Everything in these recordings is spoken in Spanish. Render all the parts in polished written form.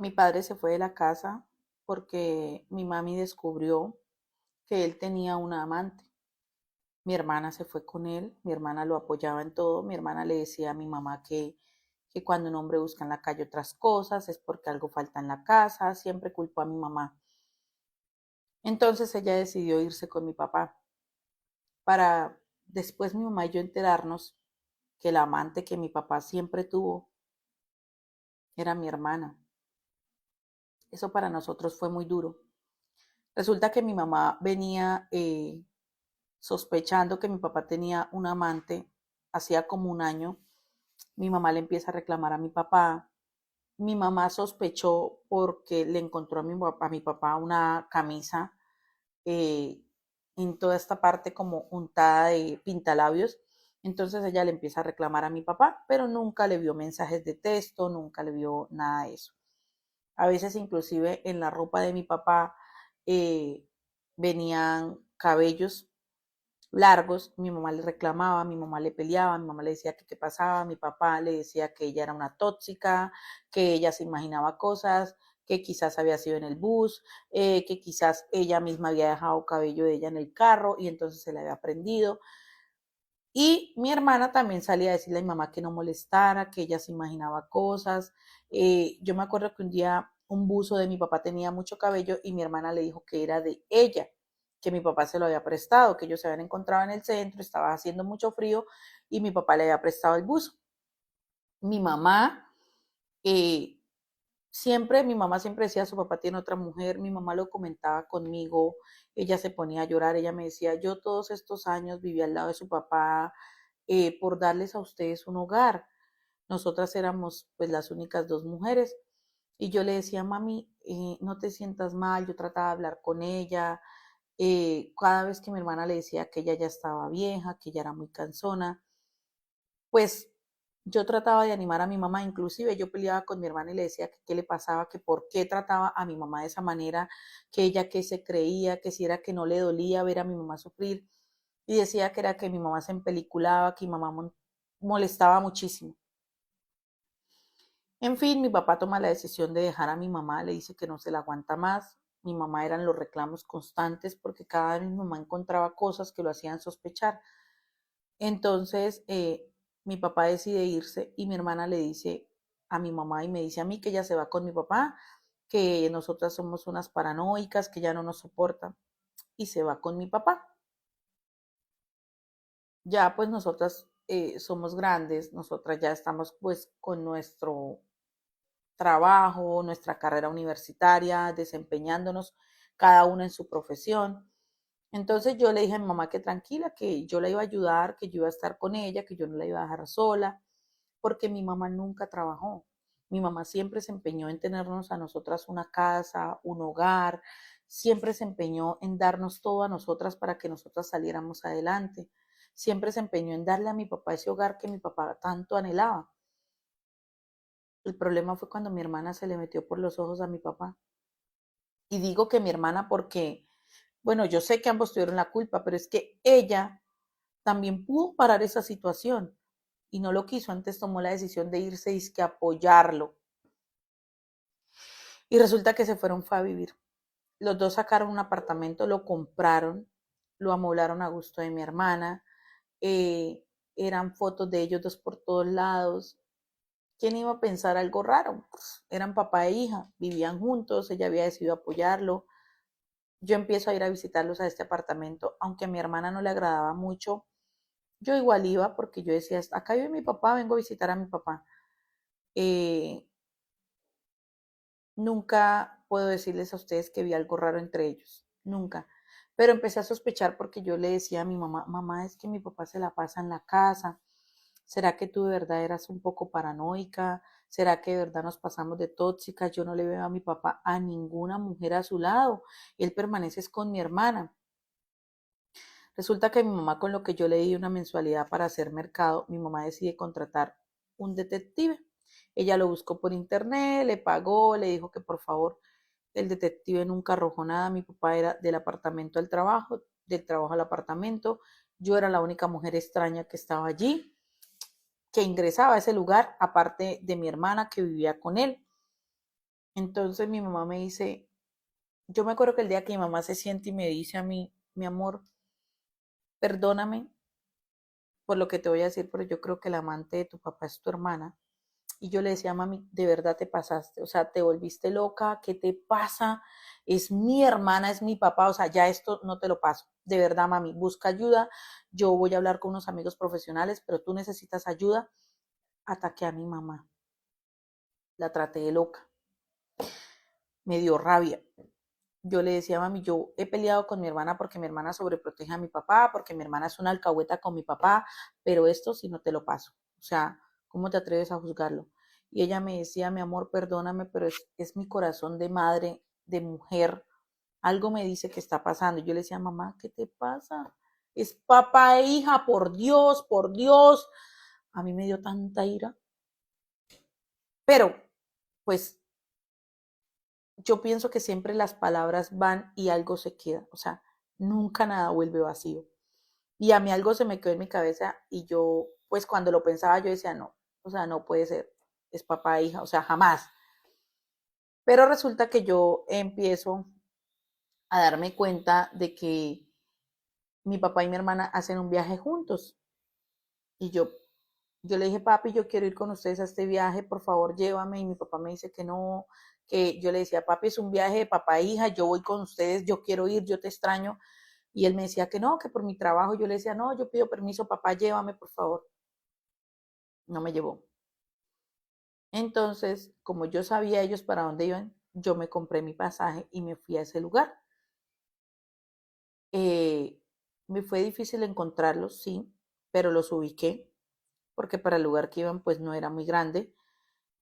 Mi padre se fue de la casa porque mi mami descubrió que él tenía una amante. Mi hermana se fue con él, mi hermana lo apoyaba en todo, mi hermana le decía a mi mamá que cuando un hombre busca en la calle otras cosas es porque algo falta en la casa, siempre culpó a mi mamá. Entonces ella decidió irse con mi papá para después mi mamá y yo enterarnos que la amante que mi papá siempre tuvo era mi hermana. Eso para nosotros fue muy duro. Resulta que mi mamá venía sospechando que mi papá tenía un amante hacía como un año. Mi mamá le empieza a reclamar a mi papá. Mi mamá sospechó porque le encontró a mi papá una camisa eh, en toda esta parte como untada de pintalabios. Entonces ella le empieza a reclamar a mi papá, pero nunca le vio mensajes de texto, nunca le vio nada de eso. A veces inclusive en la ropa de mi papá eh, venían cabellos largos, mi mamá le reclamaba, mi mamá le peleaba, mi mamá le decía que qué pasaba, mi papá le decía que ella era una tóxica, que ella se imaginaba cosas, que quizás había sido en el bus, que quizás ella misma había dejado cabello de ella en el carro y entonces se le había prendido. Y mi hermana también salía a decirle a mi mamá que no molestara, que ella se imaginaba cosas. Yo me acuerdo que un día un buzo de mi papá tenía mucho cabello y mi hermana le dijo que era de ella, que mi papá se lo había prestado, que ellos se habían encontrado en el centro, estaba haciendo mucho frío y mi papá le había prestado el buzo. Mi mamá eh, mi mamá siempre decía, su papá tiene otra mujer, mi mamá lo comentaba conmigo, ella se ponía a llorar, ella me decía, yo todos estos años viví al lado de su papá por darles a ustedes un hogar. Nosotras éramos pues las únicas dos mujeres y yo le decía, mami, no te sientas mal, yo trataba de hablar con ella, cada vez que mi hermana le decía que ella ya estaba vieja, que ella era muy cansona, pues yo trataba de animar a mi mamá, inclusive yo peleaba con mi hermana y le decía que qué le pasaba, que por qué trataba a mi mamá de esa manera, que ella qué se creía, que si era que no le dolía ver a mi mamá sufrir, y decía que era que mi mamá se empeliculaba, que mi mamá molestaba muchísimo. En fin, mi papá toma la decisión de dejar a mi mamá, le dice que no se la aguanta más. Mi mamá eran los reclamos constantes porque cada vez mi mamá encontraba cosas que lo hacían sospechar. Entonces, mi papá decide irse y mi hermana le dice a mi mamá y me dice a mí que ella se va con mi papá, que nosotras somos unas paranoicas, que ya no nos soporta y se va con mi papá. Ya pues nosotras somos grandes, nosotras ya estamos pues con nuestro trabajo, nuestra carrera universitaria, desempeñándonos cada una en su profesión. Entonces yo le dije a mi mamá que tranquila, que yo la iba a ayudar, que yo iba a estar con ella, que yo no la iba a dejar sola, porque mi mamá nunca trabajó. Mi mamá siempre se empeñó en tenernos a nosotras una casa, un hogar, siempre se empeñó en darnos todo a nosotras para que nosotras saliéramos adelante. Siempre se empeñó en darle a mi papá ese hogar que mi papá tanto anhelaba. El problema fue cuando mi hermana se le metió por los ojos a mi papá. Y digo que mi hermana porque, bueno, yo sé que ambos tuvieron la culpa, pero es que ella también pudo parar esa situación y no lo quiso. Antes tomó la decisión de irse y que apoyarlo. Y resulta que se fueron fue a vivir. Los dos sacaron un apartamento, lo compraron, lo amoblaron a gusto de mi hermana. eh, Eran fotos de ellos dos por todos lados. ¿Quién iba a pensar algo raro? Pues, eran papá e hija, vivían juntos, ella había decidido apoyarlo. Yo empiezo a ir a visitarlos a este apartamento, aunque a mi hermana no le agradaba mucho, yo igual iba porque yo decía, acá vive mi papá, vengo a visitar a mi papá. Eh, Nunca puedo decirles a ustedes que vi algo raro entre ellos, nunca. Pero empecé a sospechar porque yo le decía a mi mamá, mamá, es que mi papá se la pasa en la casa. ¿Será que tú de verdad eras un poco paranoica? ¿Será que de verdad nos pasamos de tóxicas? Yo no le veo a mi papá a ninguna mujer a su lado. Él permanece con mi hermana. Resulta que mi mamá, con lo que yo le di una mensualidad para hacer mercado, mi mamá decide contratar un detective. Ella lo buscó por internet, le pagó, le dijo que por favor el detective nunca arrojó nada. Mi papá era del apartamento al trabajo, del trabajo al apartamento. Yo era la única mujer extraña que estaba allí, que ingresaba a ese lugar, aparte de mi hermana que vivía con él. Entonces mi mamá me dice, yo me acuerdo que el día que mi mamá se siente y me dice a mí, mi amor, perdóname por lo que te voy a decir, pero yo creo que la amante de tu papá es tu hermana. Y yo le decía, mami, de verdad te pasaste, o sea, te volviste loca, ¿qué te pasa? Es mi hermana, es mi papá, o sea, ya esto no te lo paso. De verdad, mami, busca ayuda. Yo voy a hablar con unos amigos profesionales, pero tú necesitas ayuda. Ataqué a mi mamá, la traté de loca, me dio rabia. Yo le decía, mami, yo he peleado con mi hermana porque mi hermana sobreprotege a mi papá, porque mi hermana es una alcahueta con mi papá, pero esto sí no te lo paso. O sea, ¿cómo te atreves a juzgarlo? Y ella me decía, mi amor, perdóname, pero es mi corazón de madre, de mujer. Algo me dice que está pasando. Y yo le decía, mamá, ¿qué te pasa? Es papá e hija, por Dios, por Dios. A mí me dio tanta ira. Pero, pues, yo pienso que siempre las palabras van y algo se queda. O sea, nunca nada vuelve vacío. Y a mí algo se me quedó en mi cabeza y yo, pues cuando lo pensaba, yo decía, no, o sea, no puede ser, es papá e hija, o sea, jamás. Pero resulta que yo empiezo a darme cuenta de que mi papá y mi hermana hacen un viaje juntos. Y yo le dije, papi, yo quiero ir con ustedes a este viaje, por favor, llévame. Y mi papá me dice que no, que yo le decía, papi, es un viaje de papá e hija, yo voy con ustedes, yo quiero ir, yo te extraño. Y él me decía que no, que por mi trabajo. Yo le decía, no, yo pido permiso, papá, llévame, por favor. No me llevó. Entonces, como yo sabía ellos para dónde iban, yo me compré mi pasaje y me fui a ese lugar. Eh, Me fue difícil encontrarlos, sí, pero los ubiqué porque para el lugar que iban pues no era muy grande.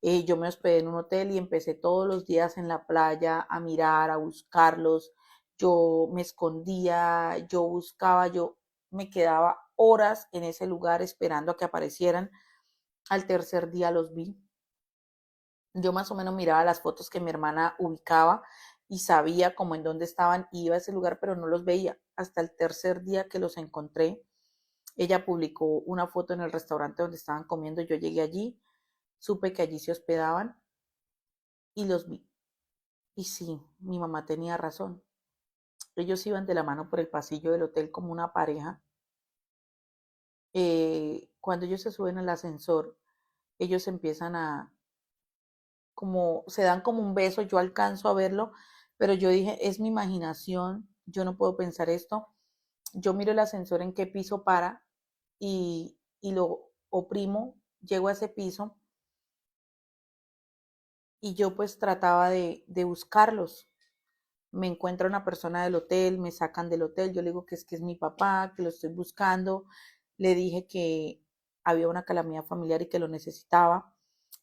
Yo me hospedé en un hotel y empecé todos los días en la playa a mirar, a buscarlos. Yo me escondía, yo buscaba, yo me quedaba horas en ese lugar esperando a que aparecieran. Al tercer día los vi. Yo más o menos miraba las fotos que mi hermana ubicaba y sabía como en dónde estaban, iba a ese lugar, pero no los veía. Hasta el tercer día que los encontré, ella publicó una foto en el restaurante donde estaban comiendo. Yo llegué allí, supe que allí se hospedaban y los vi. Y sí, mi mamá tenía razón. Ellos iban de la mano por el pasillo del hotel como una pareja. Cuando ellos se suben al ascensor, ellos empiezan a, como, se dan como un beso, yo alcanzo a verlo, pero yo dije, es mi imaginación, yo no puedo pensar esto. Yo miro el ascensor en qué piso para y lo oprimo, llego a ese piso y yo pues trataba de buscarlos. Me encuentra una persona del hotel, me sacan del hotel, yo le digo que es mi papá, que lo estoy buscando, le dije que había una calamidad familiar y que lo necesitaba,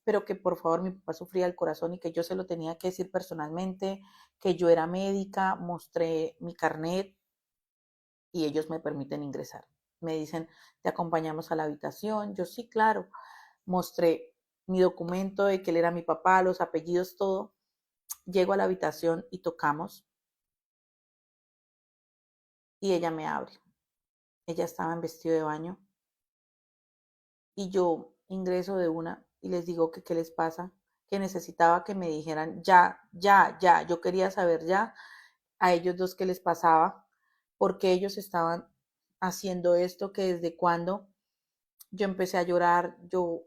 pero que por favor mi papá sufría el corazón y que yo se lo tenía que decir personalmente, que yo era médica, mostré mi carnet y ellos me permiten ingresar. Me dicen, te acompañamos a la habitación, yo sí, claro, mostré mi documento de que él era mi papá, los apellidos, todo. Llego a la habitación y tocamos y ella me abre. Ella estaba en vestido de baño y yo ingreso de una y les digo que qué les pasa, que necesitaba que me dijeran ya, ya, ya. Yo quería saber ya a ellos dos qué les pasaba, porque ellos estaban haciendo esto, que desde cuando yo empecé a llorar, yo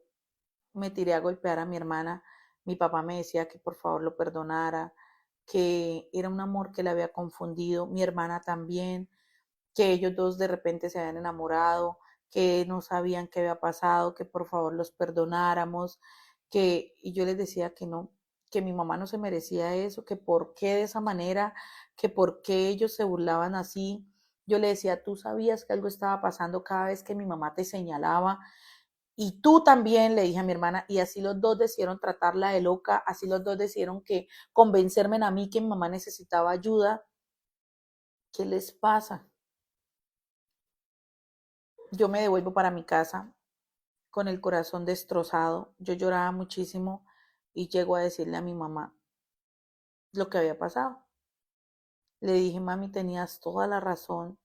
me tiré a golpear a mi hermana. Mi papá me decía que por favor lo perdonara, que era un amor que le había confundido, mi hermana también, que ellos dos de repente se habían enamorado, que no sabían qué había pasado, que por favor los perdonáramos, que y yo les decía que no, que mi mamá no se merecía eso, que por qué de esa manera, que por qué ellos se burlaban así. Yo le decía, tú sabías que algo estaba pasando cada vez que mi mamá te señalaba y tú también, le dije a mi hermana, y así los dos decidieron tratarla de loca, así los dos decidieron que convencerme a mí que mi mamá necesitaba ayuda. ¿Qué les pasa? Yo me devuelvo para mi casa con el corazón destrozado. Yo lloraba muchísimo y llego a decirle a mi mamá lo que había pasado. Le dije, mami, tenías toda la razón.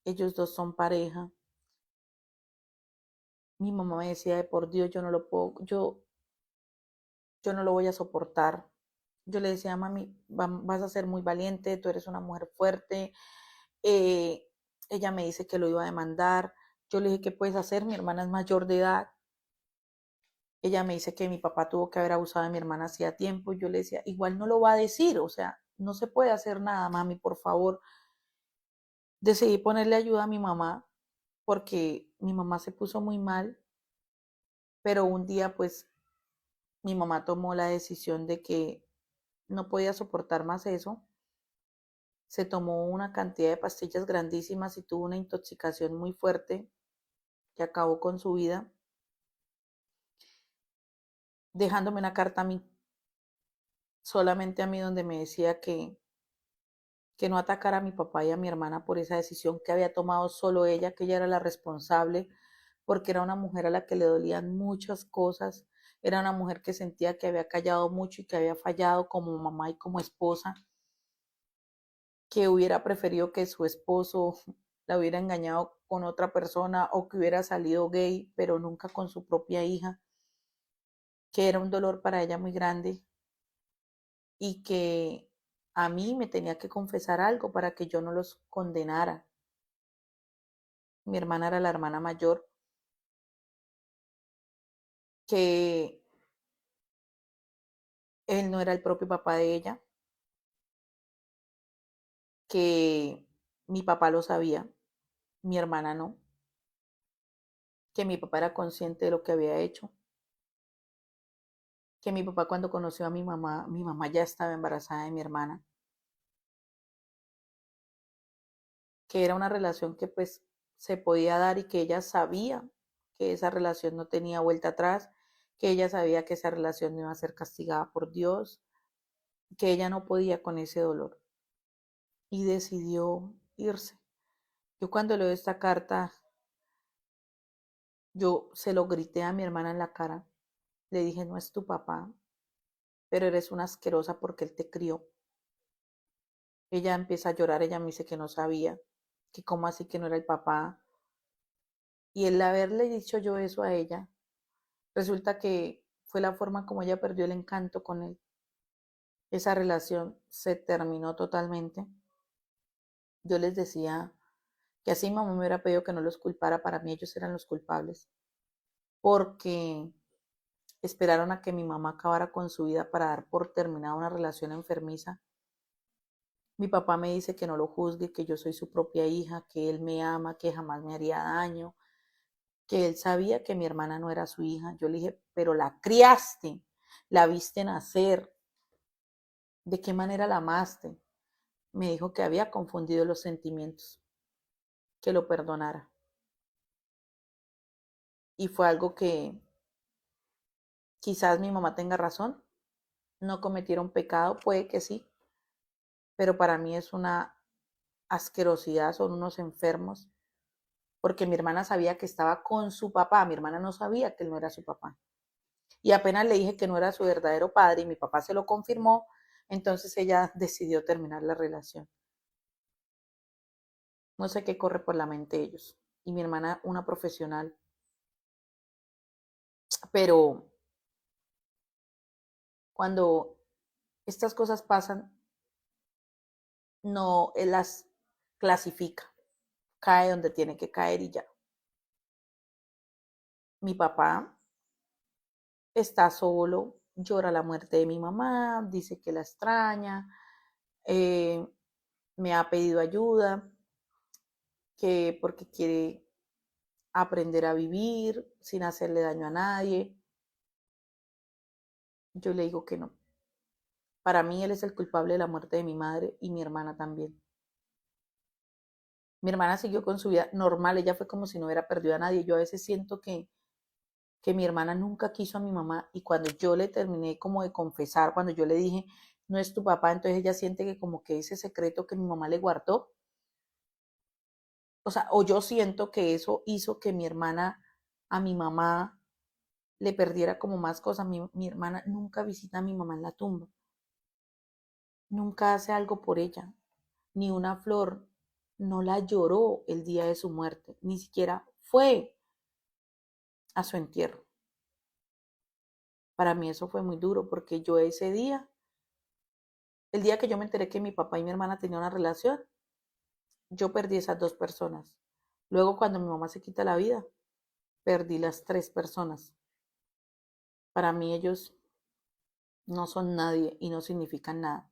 Ellos dos son pareja. Mi mamá me decía, de por Dios, yo no lo puedo, yo no lo voy a soportar. Yo le decía, mami, vas a ser muy valiente, tú eres una mujer fuerte. Eh, Ella me dice que lo iba a demandar. Yo le dije, ¿qué puedes hacer? Mi hermana es mayor de edad. Ella me dice que mi papá tuvo que haber abusado de mi hermana hacía tiempo. Yo le decía, igual no lo va a decir, o sea, no se puede hacer nada, mami, por favor. Decidí ponerle ayuda a mi mamá porque mi mamá se puso muy mal, pero un día pues mi mamá tomó la decisión de que no podía soportar más eso. Se tomó una cantidad de pastillas grandísimas y tuvo una intoxicación muy fuerte que acabó con su vida, dejándome una carta a mí, solamente a mí, donde me decía que no atacara a mi papá y a mi hermana por esa decisión que había tomado solo ella, que ella era la responsable, porque era una mujer a la que le dolían muchas cosas, era una mujer que sentía que había callado mucho y que había fallado como mamá y como esposa, que hubiera preferido que su esposo la hubiera engañado con otra persona o que hubiera salido gay, pero nunca con su propia hija, que era un dolor para ella muy grande y que a mí me tenía que confesar algo para que yo no los condenara. Mi hermana era la hermana mayor, que él no era el propio papá de ella, que mi papá lo sabía, mi hermana no, que mi papá era consciente de lo que había hecho, que mi papá cuando conoció a mi mamá ya estaba embarazada de mi hermana, que era una relación que pues se podía dar y que ella sabía que esa relación no tenía vuelta atrás, que ella sabía que esa relación no iba a ser castigada por Dios, que ella no podía con ese dolor y decidió irse. Yo cuando leo esta carta, yo se lo grité a mi hermana en la cara, le dije, no es tu papá, pero eres una asquerosa porque él te crió. Ella empieza a llorar, ella me dice que no sabía, que cómo así que no era el papá. Y el haberle dicho yo eso a ella, resulta que fue la forma como ella perdió el encanto con él. Esa relación se terminó totalmente. Yo les decía que así mamá me hubiera pedido que no los culpara, para mí ellos eran los culpables, porque esperaron a que mi mamá acabara con su vida para dar por terminada una relación enfermiza. Mi papá me dice que no lo juzgue, que yo soy su propia hija, que él me ama, que jamás me haría daño, que él sabía que mi hermana no era su hija. Yo le dije, pero la criaste, la viste nacer, ¿de qué manera la amaste? Me dijo que había confundido los sentimientos, que lo perdonara. Y fue algo que quizás mi mamá tenga razón, no cometieron pecado, puede que sí, pero para mí es una asquerosidad, son unos enfermos, porque mi hermana sabía que estaba con su papá, mi hermana no sabía que él no era su papá. Y apenas le dije que no era su verdadero padre y mi papá se lo confirmó, entonces ella decidió terminar la relación. No sé qué corre por la mente de ellos. Y mi hermana, una profesional, pero cuando estas cosas pasan, no él las clasifica, cae donde tiene que caer y ya. Mi papá está solo, llora la muerte de mi mamá, dice que la extraña, eh, me ha pedido ayuda, que porque quiere aprender a vivir sin hacerle daño a nadie. Yo le digo que no. Para mí él es el culpable de la muerte de mi madre y mi hermana también. Mi hermana siguió con su vida normal, ella fue como si no hubiera perdido a nadie. Yo a veces siento que mi hermana nunca quiso a mi mamá y cuando yo le terminé como de confesar, cuando yo le dije, no es tu papá, entonces ella siente que como que ese secreto que mi mamá le guardó, o sea, o yo siento que eso hizo que mi hermana a mi mamá le perdiera como más cosas. Mi hermana nunca visita a mi mamá en la tumba, nunca hace algo por ella, ni una flor, no la lloró el día de su muerte, ni siquiera fue a su entierro. Para mí eso fue muy duro porque yo ese día El día que yo me enteré que mi papá y mi hermana tenían una relación, yo perdí esas dos personas. Luego, cuando mi mamá se quita la vida, perdí las tres personas. Para mí ellos no son nadie y no significan nada.